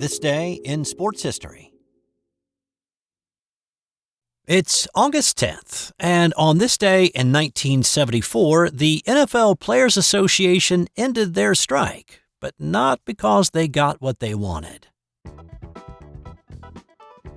This day in sports history. It's August 10th, and on this day in 1974, the NFL Players Association ended their strike, but not because they got what they wanted.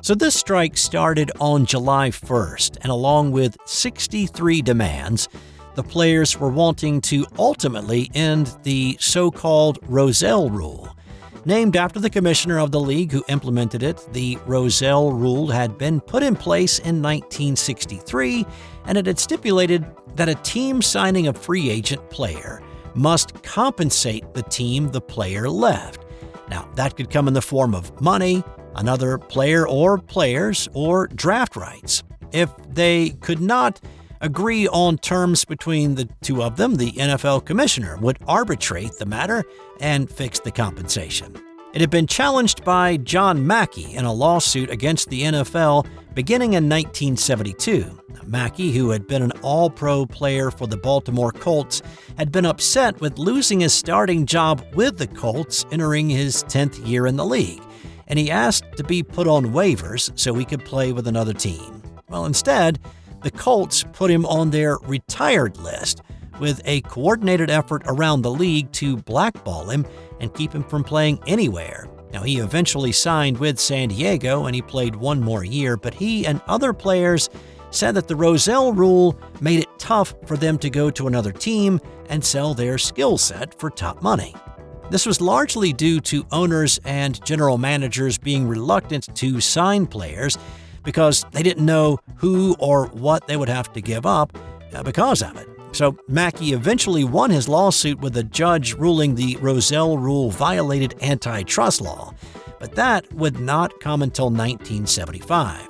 So this strike started on July 1st, and along with 63 demands, the players were wanting to ultimately end the so-called Rozelle Rule. Named after the commissioner of the league who implemented it, the Rozelle Rule had been put in place in 1963, and it had stipulated that a team signing a free agent player must compensate the team the player left. Now, that could come in the form of money, another player or players, or draft rights. If they could not agree on terms between the two of them, the NFL commissioner would arbitrate the matter and fix the compensation. It had been challenged by John Mackey in a lawsuit against the NFL beginning in 1972. Mackey, who had been an all-pro player for the Baltimore Colts, had been upset with losing his starting job with the Colts entering his 10th year in the league, and he asked to be put on waivers so he could play with another team. Well, instead, the Colts put him on their retired list with a coordinated effort around the league to blackball him and keep him from playing anywhere. Now, he eventually signed with San Diego and he played one more year, but he and other players said that the Rozelle Rule made it tough for them to go to another team and sell their skill set for top money. This was largely due to owners and general managers being reluctant to sign players because they didn't know who or what they would have to give up because of it. So Mackey eventually won his lawsuit with a judge ruling the Rozelle Rule violated antitrust law, but that would not come until 1975.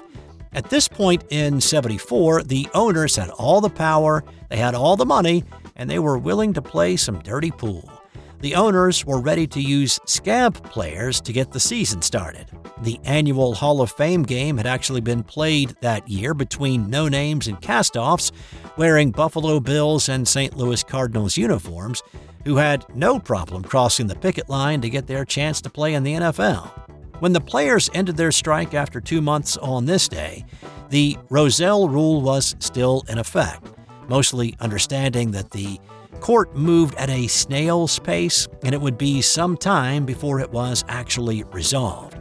At this point in 74, the owners had all the power, they had all the money, and they were willing to play some dirty pool. The owners were ready to use Scab players to get the season started. The annual Hall of Fame game had actually been played that year between no-names and cast-offs wearing Buffalo Bills and St. Louis Cardinals uniforms who had no problem crossing the picket line to get their chance to play in the NFL. When the players ended their strike after 2 months on this day, the Rozelle Rule was still in effect, mostly understanding that the court moved at a snail's pace, and it would be some time before it was actually resolved.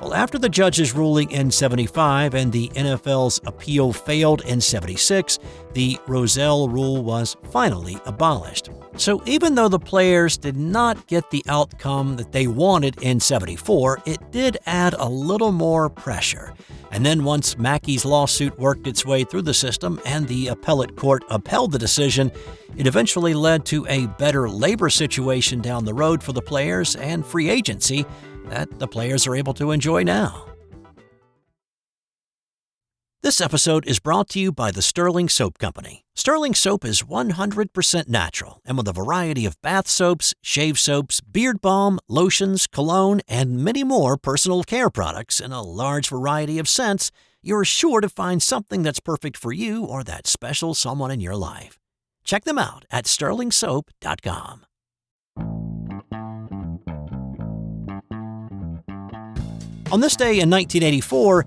Well, after the judge's ruling in 75 and the NFL's appeal failed in 76, the Rozelle Rule was finally abolished. So even though the players did not get the outcome that they wanted in 74, it did add a little more pressure. And then once Mackey's lawsuit worked its way through the system and the appellate court upheld the decision, it eventually led to a better labor situation down the road for the players and free agency that the players are able to enjoy now. This episode is brought to you by the Sterling Soap Company. Sterling Soap is 100% natural, and with a variety of bath soaps, shave soaps, beard balm, lotions, cologne, and many more personal care products in a large variety of scents, you're sure to find something that's perfect for you or that special someone in your life. Check them out at sterlingsoap.com. On this day in 1984,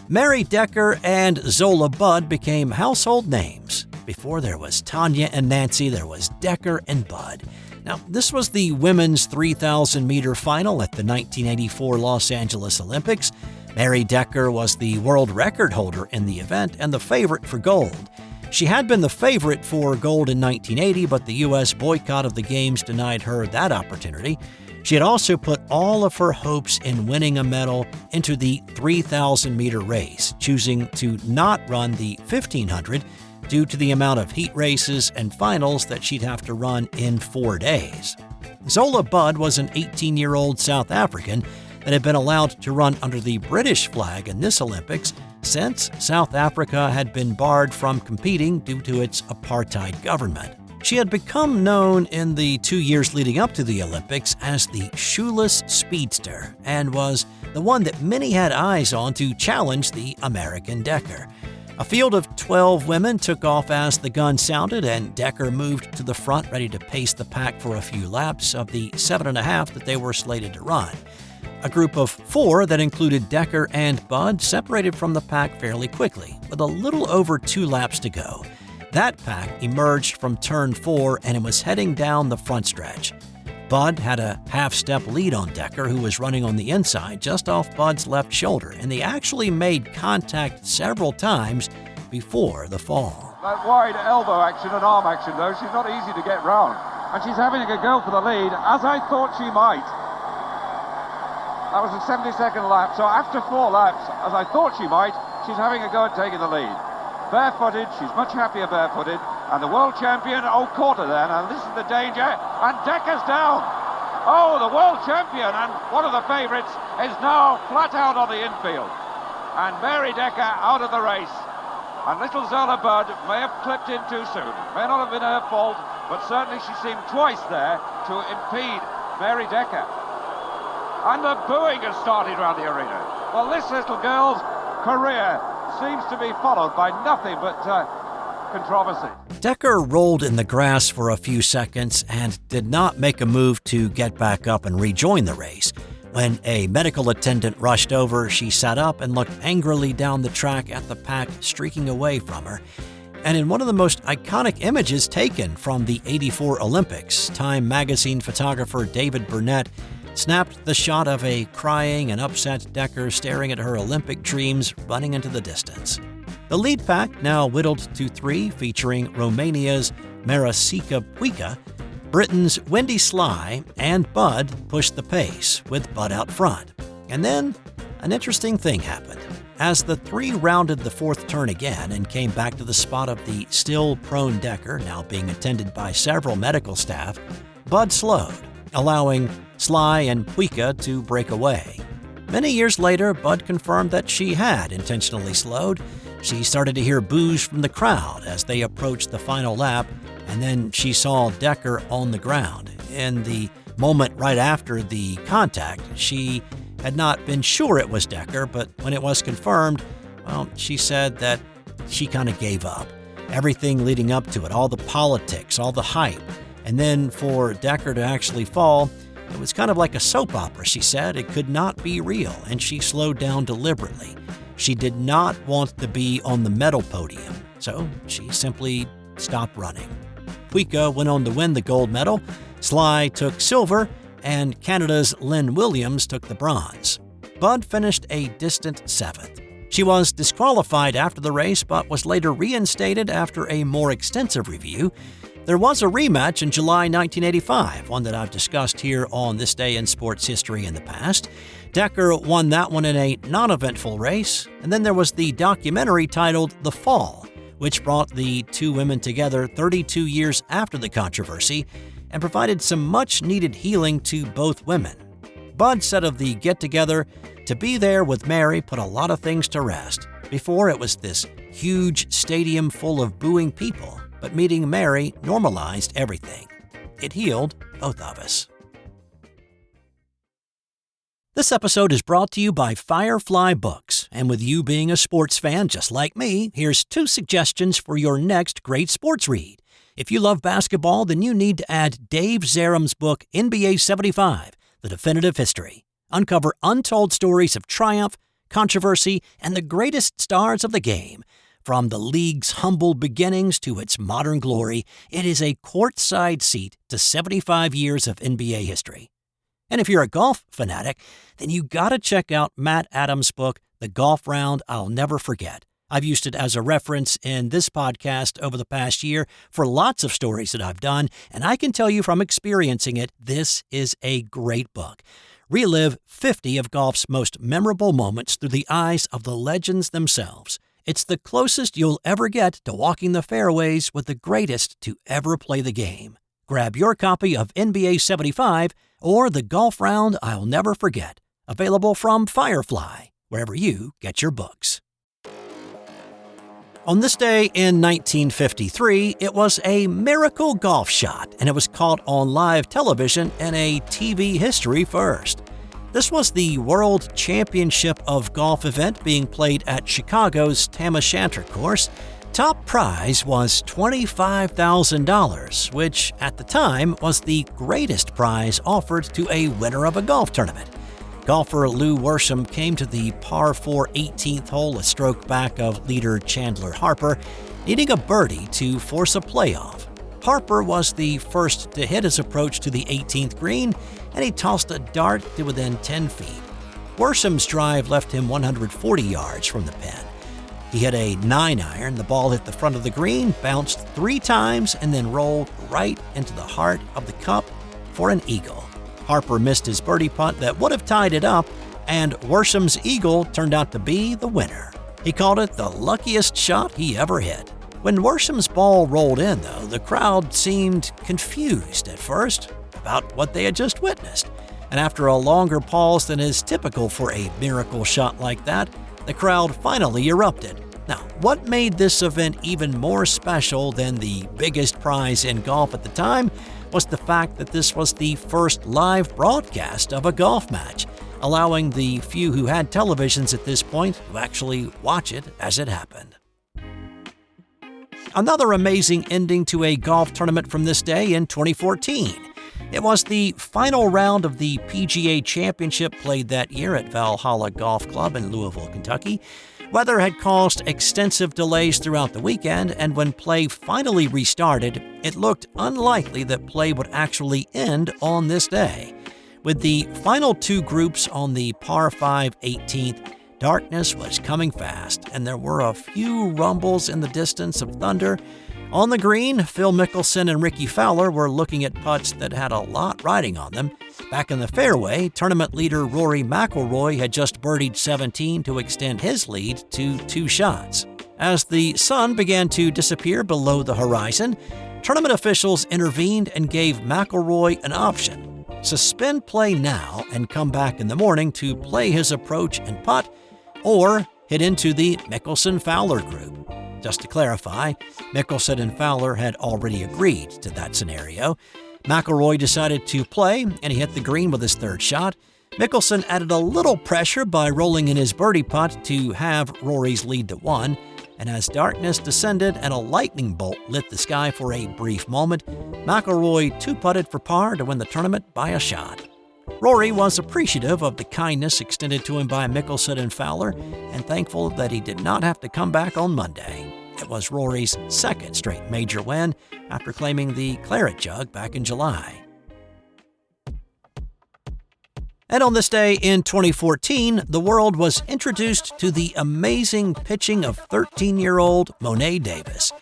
Mary Decker and Zola Budd became household names. Before there was Tanya and Nancy, there was Decker and Budd. Now, this was the women's 3,000-meter final at the 1984 Los Angeles Olympics. Mary Decker was the world record holder in the event and the favorite for gold. She had been the favorite for gold in 1980, but the U.S. boycott of the Games denied her that opportunity. She had also put all of her hopes in winning a medal into the 3,000-meter race, choosing to not run the 1,500 due to the amount of heat races and finals that she'd have to run in 4 days. Zola Budd was an 18-year-old South African that had been allowed to run under the British flag in this Olympics since South Africa had been barred from competing due to its apartheid government. She had become known in the 2 years leading up to the Olympics as the shoeless speedster and was the one that many had eyes on to challenge the American Decker. A field of 12 women took off as the gun sounded, and Decker moved to the front ready to pace the pack for a few laps of the 7.5 that they were slated to run. A group of 4 that included Decker and Budd separated from the pack fairly quickly, with a little over 2 laps to go. That pack emerged from turn 4 and it was heading down the front stretch. Budd had a half-step lead on Decker, who was running on the inside just off Budd's left shoulder, and they actually made contact several times before the fall. That wide elbow action and arm action, though, she's not easy to get round. And she's having a go for the lead, as I thought she might. That was the 72nd lap, so after 4 laps, as I thought she might, she's having a go at taking the lead. Barefooted, she's much happier barefooted, and the world champion, caught her then, and this is the danger, and Decker's down. Oh, the world champion, and one of the favourites, is now flat out on the infield. And Mary Decker out of the race. And little Zola Budd may have clipped in too soon. May not have been her fault, but certainly she seemed twice there to impede Mary Decker. And the booing has started around the arena. Well, this little girl's career seems to be followed by nothing but controversy. Decker rolled in the grass for a few seconds and did not make a move to get back up and rejoin the race. When a medical attendant rushed over, she sat up and looked angrily down the track at the pack streaking away from her. And in one of the most iconic images taken from the '84 Olympics, Time magazine photographer David Burnett snapped the shot of a crying and upset Decker staring at her Olympic dreams running into the distance. The lead pack now whittled to 3, featuring Romania's Marasica Puica. Britain's Wendy Sly and Budd pushed the pace, with Budd out front. And then, an interesting thing happened. As the 3 rounded the 4th turn again and came back to the spot of the still prone Decker, now being attended by several medical staff, Budd slowed, allowing Sly and Puica to break away. Many years later, Budd confirmed that she had intentionally slowed. She started to hear boos from the crowd as they approached the final lap, and then she saw Decker on the ground. In the moment right after the contact, she had not been sure it was Decker, but when it was confirmed, well, she said that she kind of gave up. Everything leading up to it, all the politics, all the hype. And then for Decker to actually fall, it was kind of like a soap opera, she said. It could not be real, and she slowed down deliberately. She did not want to be on the medal podium, so she simply stopped running. Puica went on to win the gold medal, Sly took silver, and Canada's Lynn Williams took the bronze. Budd finished a distant 7th. She was disqualified after the race, but was later reinstated after a more extensive review. There was a rematch in July 1985, one that I've discussed here on This Day in Sports History in the past. Decker won that one in a non-eventful race, and then there was the documentary titled The Fall, which brought the 2 women together 32 years after the controversy and provided some much-needed healing to both women. Budd said of the get-together, "To be there with Mary put a lot of things to rest. Before it was this huge stadium full of booing people, but meeting Mary normalized everything. It healed both of us." This episode is brought to you by Firefly Books, and with you being a sports fan just like me, here's 2 suggestions for your next great sports read. If you love basketball, then you need to add Dave Zarum's book, NBA 75, The Definitive History. Uncover untold stories of triumph, controversy, and the greatest stars of the game. From the league's humble beginnings to its modern glory, it is a courtside seat to 75 years of NBA history. And if you're a golf fanatic, then you gotta check out Matt Adams' book, The Golf Round I'll Never Forget. I've used it as a reference in this podcast over the past year for lots of stories that I've done, and I can tell you from experiencing it, this is a great book. Relive 50 of golf's most memorable moments through the eyes of the legends themselves. It's the closest you'll ever get to walking the fairways with the greatest to ever play the game. Grab your copy of NBA 75 or The Golf Round I'll Never Forget, available from Firefly, wherever you get your books. On this day in 1953, it was a miracle golf shot, and it was caught on live television in a TV history first. This was the World Championship of Golf event being played at Chicago's Tam O'Shanter course. Top prize was $25,000, which at the time was the greatest prize offered to a winner of a golf tournament. Golfer Lew Worsham came to the par 4 18th hole a stroke back of leader Chandler Harper, needing a birdie to force a playoff. Harper was the first to hit his approach to the 18th green, and he tossed a dart to within 10 feet. Worsham's drive left him 140 yards from the pin. He hit a 9-iron, the ball hit the front of the green, bounced 3 times, and then rolled right into the heart of the cup for an eagle. Harper missed his birdie putt that would have tied it up, and Worsham's eagle turned out to be the winner. He called it the luckiest shot he ever hit. When Worsham's ball rolled in, though, the crowd seemed confused at first about what they had just witnessed. And after a longer pause than is typical for a miracle shot like that, the crowd finally erupted. Now, what made this event even more special than the biggest prize in golf at the time was the fact that this was the first live broadcast of a golf match, allowing the few who had televisions at this point to actually watch it as it happened. Another amazing ending to a golf tournament from this day in 2014. It was the final round of the PGA Championship played that year at Valhalla Golf Club in Louisville, Kentucky. Weather had caused extensive delays throughout the weekend, and when play finally restarted, it looked unlikely that play would actually end on this day. With the final 2 groups on the par 5 18th, darkness was coming fast, and there were a few rumbles in the distance of thunder. On the green, Phil Mickelson and Rickie Fowler were looking at putts that had a lot riding on them. Back in the fairway, tournament leader Rory McIlroy had just birdied 17 to extend his lead to 2 shots. As the sun began to disappear below the horizon, tournament officials intervened and gave McIlroy an option: suspend play now and come back in the morning to play his approach and putt, or hit into the Mickelson-Fowler group. Just to clarify, Mickelson and Fowler had already agreed to that scenario. McIlroy decided to play, and he hit the green with his 3rd shot. Mickelson added a little pressure by rolling in his birdie putt to have Rory's lead to 1, and as darkness descended and a lightning bolt lit the sky for a brief moment, McIlroy 2-putted for par to win the tournament by a shot. Rory was appreciative of the kindness extended to him by Mickelson and Fowler, and thankful that he did not have to come back on Monday. It was Rory's 2nd straight major win after claiming the Claret Jug back in July. And on this day in 2014, the world was introduced to the amazing pitching of 13-year-old Mo'ne Davis.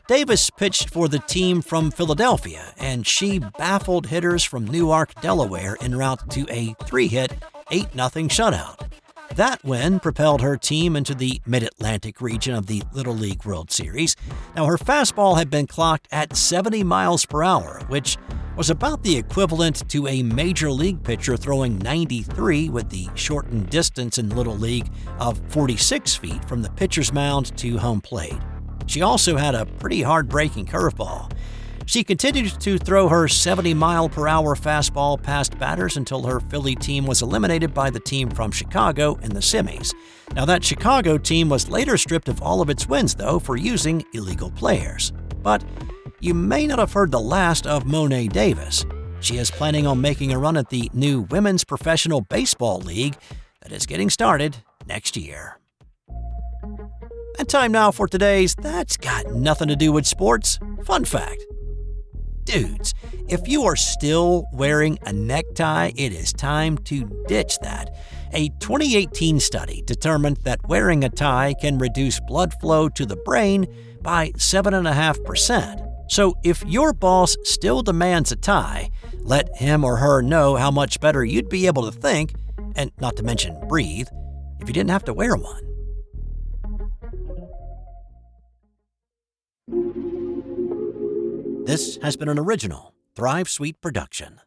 Davis pitched for the team from Philadelphia, and she baffled hitters from Newark, Delaware en route to a 3-hit, 8-0 shutout. That win propelled her team into the Mid-Atlantic region of the Little League World Series. Now, her fastball had been clocked at 70 miles per hour, which was about the equivalent to a major league pitcher throwing 93 with the shortened distance in Little League of 46 feet from the pitcher's mound to home plate. She also had a pretty hard-breaking curveball. She continued to throw her 70-mile-per-hour fastball past batters until her Philly team was eliminated by the team from Chicago in the semis. Now, that Chicago team was later stripped of all of its wins, though, for using illegal players. But you may not have heard the last of Mo'ne Davis. She is planning on making a run at the new Women's Professional Baseball League that is getting started next year. And time now for today's That's Got Nothing to Do with Sports fun fact. Dudes, if you are still wearing a necktie, it is time to ditch that. A 2018 study determined that wearing a tie can reduce blood flow to the brain by 7.5%. So if your boss still demands a tie, let him or her know how much better you'd be able to think, and not to mention breathe, if you didn't have to wear one. This has been an original Thrive Suite production.